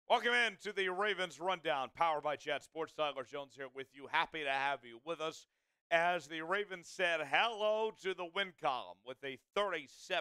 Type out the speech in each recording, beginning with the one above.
Welcome in to the Ravens Rundown, powered by Jet Sports. Tyler Jones here with you. Happy to have you with us as the Ravens said hello to the win column with a 37-26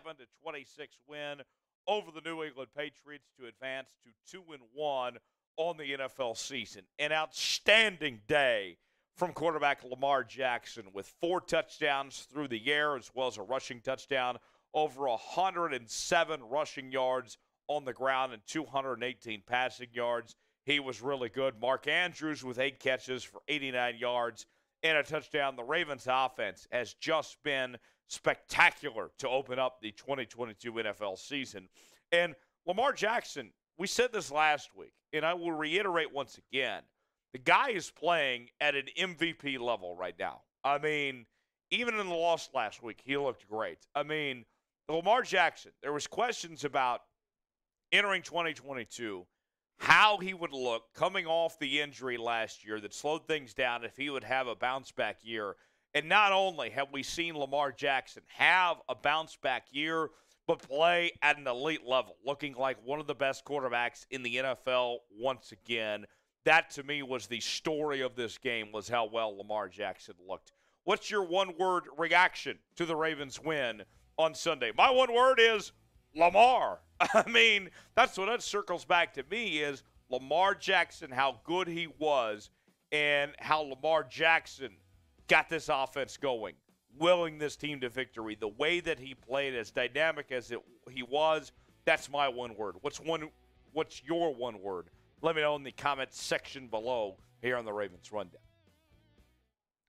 win over the New England Patriots to advance to 2-1 on the NFL season. An outstanding day from quarterback Lamar Jackson with 4 touchdowns through the air as well as a rushing touchdown, over 107 rushing yards on the ground and 218 passing yards. He was really good. Mark Andrews with 8 catches for 89 yards and a touchdown. The Ravens offense has just been spectacular to open up the 2022 NFL season. And Lamar Jackson, we said this last week, and I will reiterate once again, the guy is playing at an MVP level right now. I mean, even in the loss last week, he looked great. I mean, Lamar Jackson, there was questions about entering 2022, how he would look coming off the injury last year that slowed things down, if he would have a bounce-back year. And not only have we seen Lamar Jackson have a bounce-back year, but play at an elite level, looking like one of the best quarterbacks in the NFL once again. That, to me, was the story of this game, was how well Lamar Jackson looked. What's your one-word reaction to the Ravens' win on Sunday? My one word is Lamar. I mean, that's what it circles back to me is Lamar Jackson, how good he was, and how Lamar Jackson got this offense going, willing this team to victory. The way that he played, as dynamic as he was, that's my one word. What's your one word? Let me know in the comments section below here on the Ravens Rundown.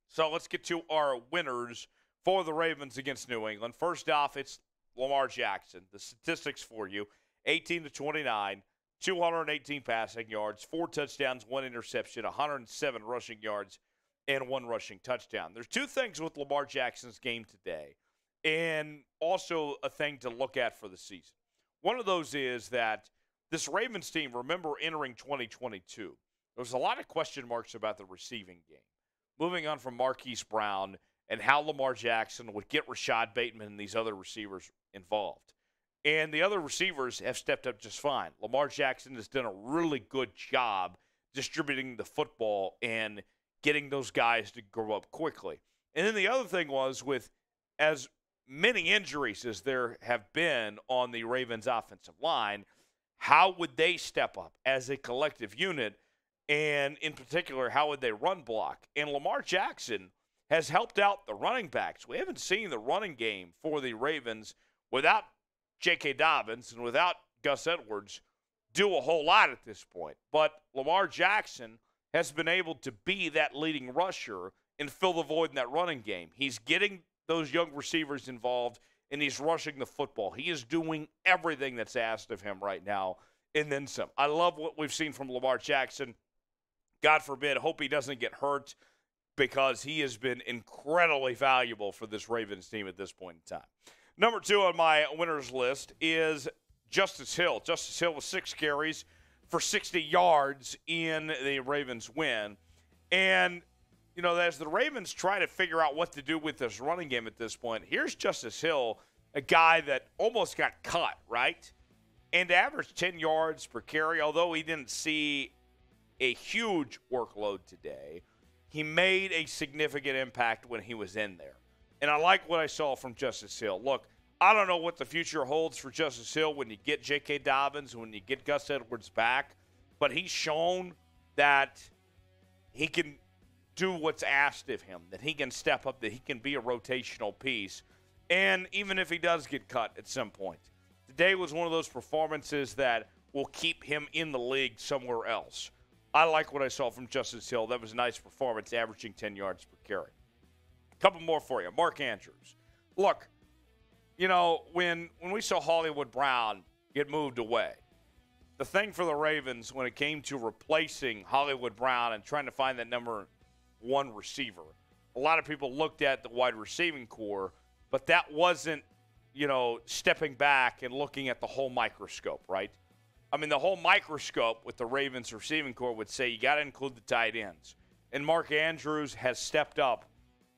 So let's get to our winners for the Ravens against New England. First off, it's Lamar Jackson. The statistics for you: 18-29, 218 passing yards, 4 touchdowns, 1 interception, 107 rushing yards, and 1 rushing touchdown. There's 2 things with Lamar Jackson's game today, and also a thing to look at for the season. One of those is that this Ravens team, remember entering 2022, there was a lot of question marks about the receiving game. Moving on from Marquise Brown and how Lamar Jackson would get Rashod Bateman and these other receivers involved. And the other receivers have stepped up just fine. Lamar Jackson has done a really good job distributing the football and getting those guys to grow up quickly. And then the other thing was, with as many injuries as there have been on the Ravens offensive line, how would they step up as a collective unit? And in particular, how would they run block? And Lamar Jackson has helped out the running backs. We haven't seen the running game for the Ravens without J.K. Dobbins and without Gus Edwards do a whole lot at this point. But Lamar Jackson has been able to be that leading rusher and fill the void in that running game. He's getting those young receivers involved, and he's rushing the football. He is doing everything that's asked of him right now, and then some. I love what we've seen from Lamar Jackson. God forbid, hope he doesn't get hurt, because he has been incredibly valuable for this Ravens team at this point in time. Number 2 on my winners list is Justice Hill. Justice Hill with 6 carries for 60 yards in the Ravens win. And, you know, as the Ravens try to figure out what to do with this running game at this point, here's Justice Hill, a guy that almost got cut, right? And averaged 10 yards per carry, although he didn't see a huge workload today. He made a significant impact when he was in there. And I like what I saw from Justice Hill. Look, I don't know what the future holds for Justice Hill when you get J.K. Dobbins, when you get Gus Edwards back, but he's shown that he can do what's asked of him, that he can step up, that he can be a rotational piece, and even if he does get cut at some point. Today was one of those performances that will keep him in the league somewhere else. I like what I saw from Justice Hill. That was a nice performance, averaging 10 yards per carry. A couple more for you. Mark Andrews. Look, you know, when we saw Hollywood Brown get moved away, the thing for the Ravens when it came to replacing Hollywood Brown and trying to find that number 1 receiver, a lot of people looked at the wide receiving core, but that wasn't, you know, stepping back and looking at the whole microscope, right? I mean, the whole microscope with the Ravens receiving core would say you got to include the tight ends. And Mark Andrews has stepped up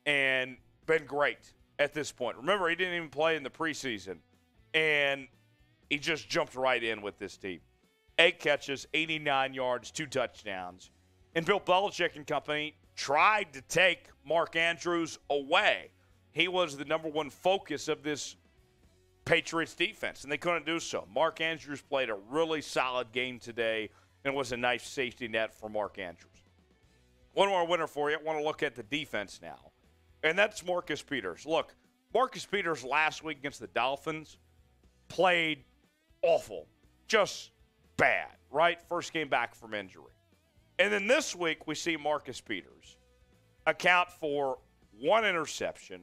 and been great at this point. Remember, he didn't even play in the preseason, and he just jumped right in with this team. 8 catches, 89 yards, 2 touchdowns. And Bill Belichick and company tried to take Mark Andrews away. He was the number one focus of this Patriots defense, and they couldn't do so. Mark Andrews played a really solid game today and was a nice safety net for Mark Andrews. One more winner for you. I want to look at the defense now, and that's Marcus Peters. Look, Marcus Peters last week against the Dolphins played awful, just bad, right? First game back from injury. And then this week we see Marcus Peters account for 1 interception,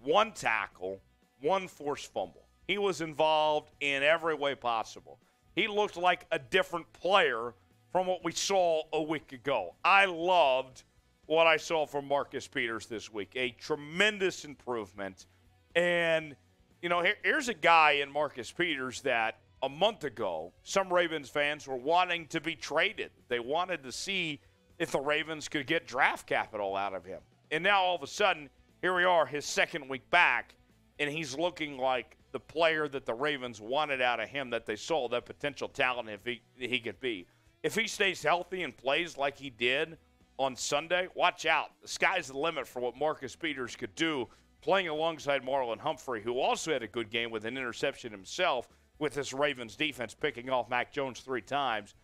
1 tackle, 1 forced fumble. He was involved in every way possible. He looked like a different player from what we saw a week ago. I loved what I saw from Marcus Peters this week. A tremendous improvement. And, you know, here's a guy in Marcus Peters that a month ago, some Ravens fans were wanting to be traded. They wanted to see if the Ravens could get draft capital out of him. And now all of a sudden, here we are, his second week back, and he's looking like the player that the Ravens wanted out of him, that they saw that potential talent if he could be. If he stays healthy and plays like he did on Sunday, watch out. The sky's the limit for what Marcus Peters could do playing alongside Marlon Humphrey, who also had a good game with an interception himself with this Ravens defense picking off Mac Jones 3 times.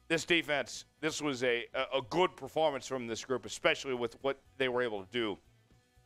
This defense, this was a good performance from this group, especially with what they were able to do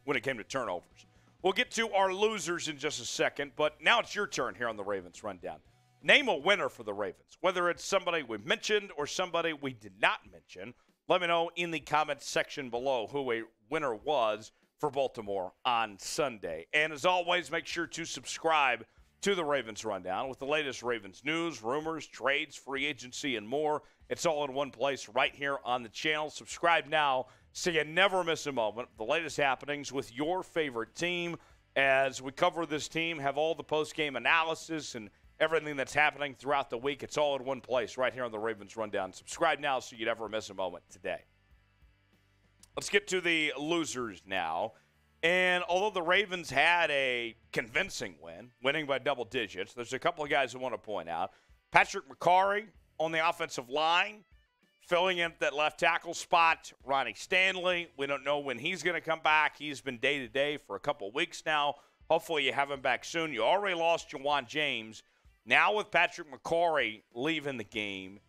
when it came to turnovers. We'll get to our losers in just a second, but now it's your turn here on the Ravens Rundown. Name a winner for the Ravens, whether it's somebody we mentioned or somebody we did not mention. Let me know in the comments section below who a winner was for Baltimore on Sunday. And as always, make sure to subscribe to the Ravens Rundown with the latest Ravens news, rumors, trades, free agency, and more. It's all in one place right here on the channel. Subscribe now so you never miss a moment of the latest happenings with your favorite team. As we cover this team, have all the post-game analysis and everything that's happening throughout the week. It's all in one place right here on the Ravens Rundown. Subscribe now so you never miss a moment today. Let's get to the losers now. And although the Ravens had a convincing win, winning by double digits, there's a couple of guys I want to point out. Patrick Mekari on the offensive line, filling in that left tackle spot. Ronnie Stanley, we don't know when he's going to come back. He's been day-to-day for a couple of weeks now. Hopefully you have him back soon. You already lost Jawan James. Now with Patrick Mekari leaving the game,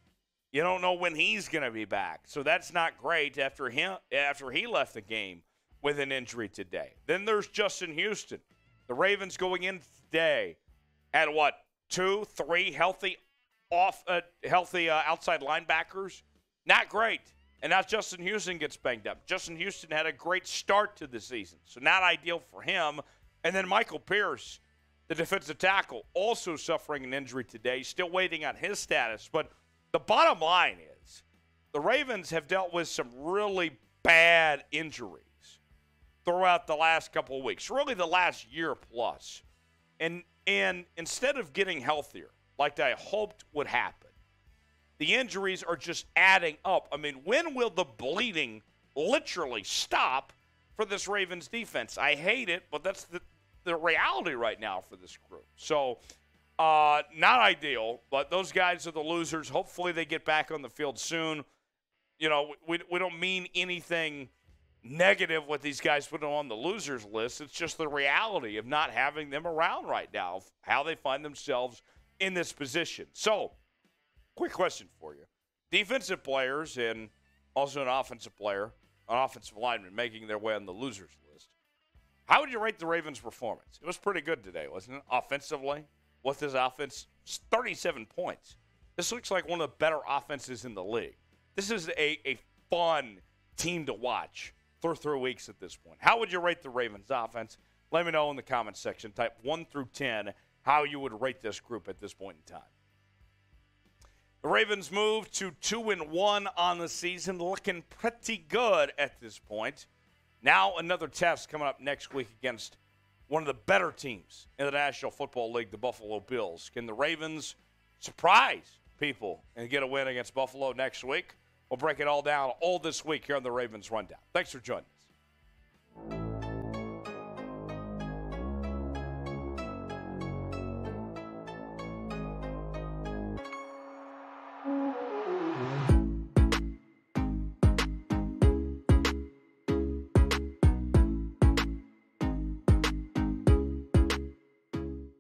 you don't know when he's going to be back. So that's not great after he left the game with an injury today. Then there's Justin Houston. The Ravens going in today had, 2, 3 healthy outside linebackers? Not great. And now Justin Houston gets banged up. Justin Houston had a great start to the season, so not ideal for him. And then Michael Pierce, the defensive tackle, also suffering an injury today, still waiting on his status. But the bottom line is the Ravens have dealt with some really bad injuries throughout the last couple of weeks, really the last year plus. And instead of getting healthier, like I hoped would happen, the injuries are just adding up. I mean, when will the bleeding literally stop for this Ravens defense? I hate it, but that's the reality right now for this group. So, not ideal, but those guys are the losers. Hopefully they get back on the field soon. You know, we don't mean anything negative with these guys put on the losers list. It's just the reality of not having them around right now, how they find themselves in this position. So, quick question for you. Defensive players and also an offensive player, an offensive lineman making their way on the losers list. How would you rate the Ravens' performance? It was pretty good today, wasn't it? Offensively, with this offense, 37 points. This looks like one of the better offenses in the league. This is a fun team to watch through weeks at this point. How would you rate the Ravens offense? Let me know in the comments section. Type 1 through 10 how you would rate this group at this point in time. The Ravens move to 2-1 on the season, looking pretty good at this point. Now another test coming up next week against one of the better teams in the National Football League, the Buffalo Bills. Can the Ravens surprise people and get a win against Buffalo next week? We'll break it all down all this week here on the Ravens Rundown. Thanks for joining us.